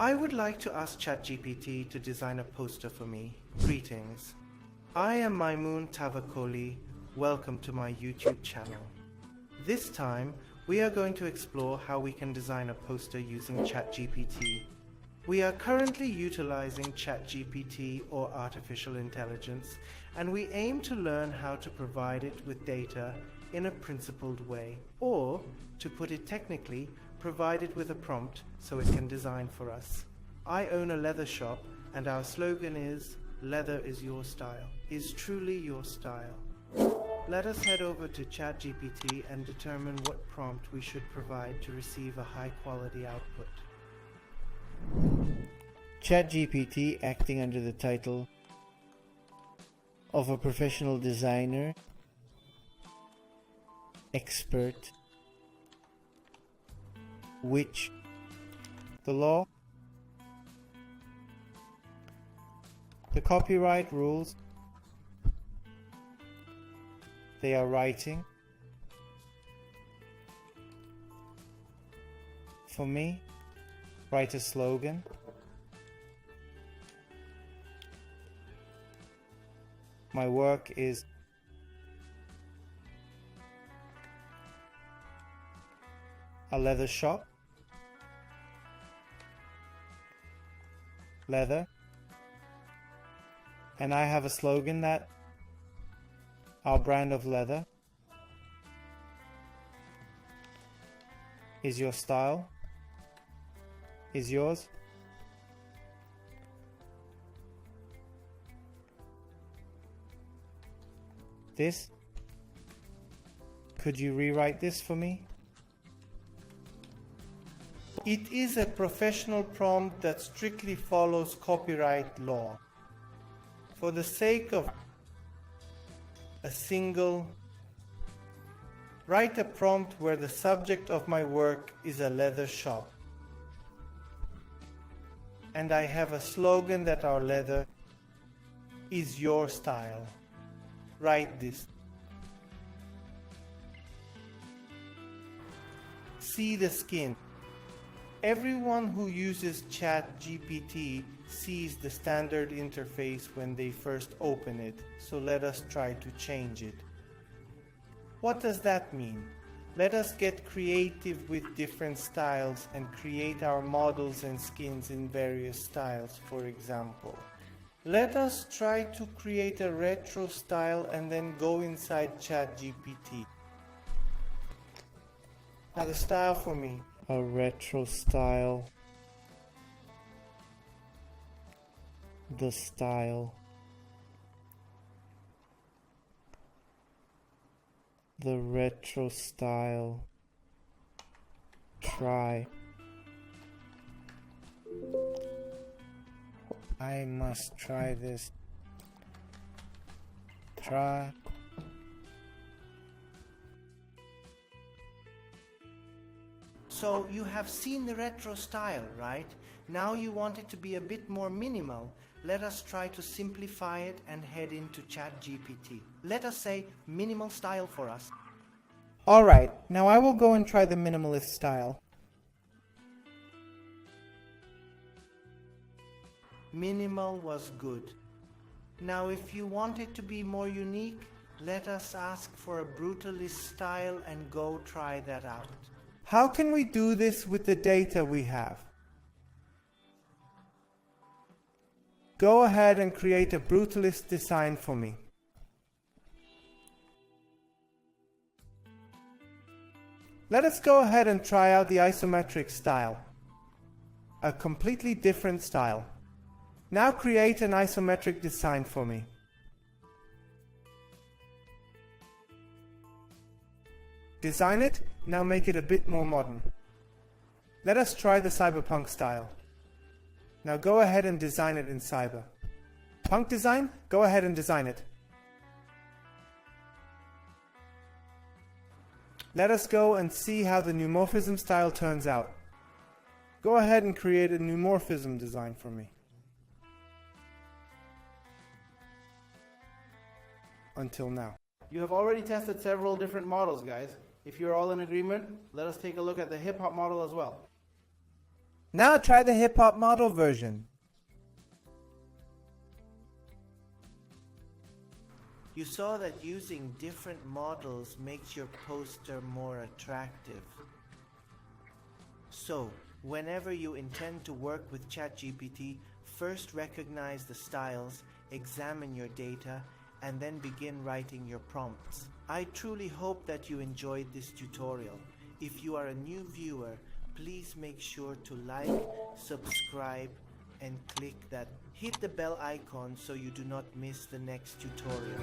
I would like to ask ChatGPT to design a poster for me. Greetings. I am Maimun Tavakoli. Welcome to my YouTube channel. This time, we are going to explore how we can design a poster using ChatGPT. We are currently utilizing ChatGPT or artificial intelligence, and we aim to learn how to provide it with data in a principled way, or, to put it technically, provide it with a prompt so it can design for us. I own a leather shop, and our slogan is, "Leather is your style," is truly your style. Let us head over to ChatGPT and determine what prompt we should provide to receive a high-quality output. ChatGPT, acting under the title of a professional designer, expert, which the law, the copyright rules, they are writing for me. Write a slogan. My work is a leather shop, leather, and I have a slogan that our brand of leather is your style, is yours. This, could you rewrite this for me? It is a professional prompt that strictly follows copyright law. For the sake of a single, write a prompt where the subject of my work is a leather shop. And I have a slogan that our leather is your style. Write this. See the skin. Everyone who uses ChatGPT sees the standard interface when they first open it, so let us try to change it. What does that mean? Let us get creative with different styles and create our models and skins in various styles, for example. Let us try to create a retro style and then go inside ChatGPT. Now the style for me. A retro style. The style. The retro style. Try. I must try this. Try. So you have seen the retro style, right? Now you want it to be a bit more minimal. Let us try to simplify it and head into ChatGPT. Let us say minimal style for us. Alright, now I will go and try the minimalist style. Minimal was good. Now if you want it to be more unique, let us ask for a brutalist style and go try that out. How can we do this with the data we have? Go ahead and create a brutalist design for me. Let us go ahead and try out the isometric style. A completely different style. Now create an isometric design for me. Design it, now make it a bit more modern. Let us try the Cyberpunk style. Now go ahead and design it in Cyber. Punk design, go ahead and design it. Let us go and see how the Neomorphism style turns out. Go ahead and create a Neomorphism design for me. Until now. You have already tested several different models, guys. If you're all in agreement, let us take a look at the hip-hop model as well. Now try the hip-hop model version. You saw that using different models makes your poster more attractive. So, whenever you intend to work with ChatGPT, first recognize the styles, examine your data, and then begin writing your prompts. I truly hope that you enjoyed this tutorial. If you are a new viewer, please make sure to like, subscribe, and hit the bell icon so you do not miss the next tutorial.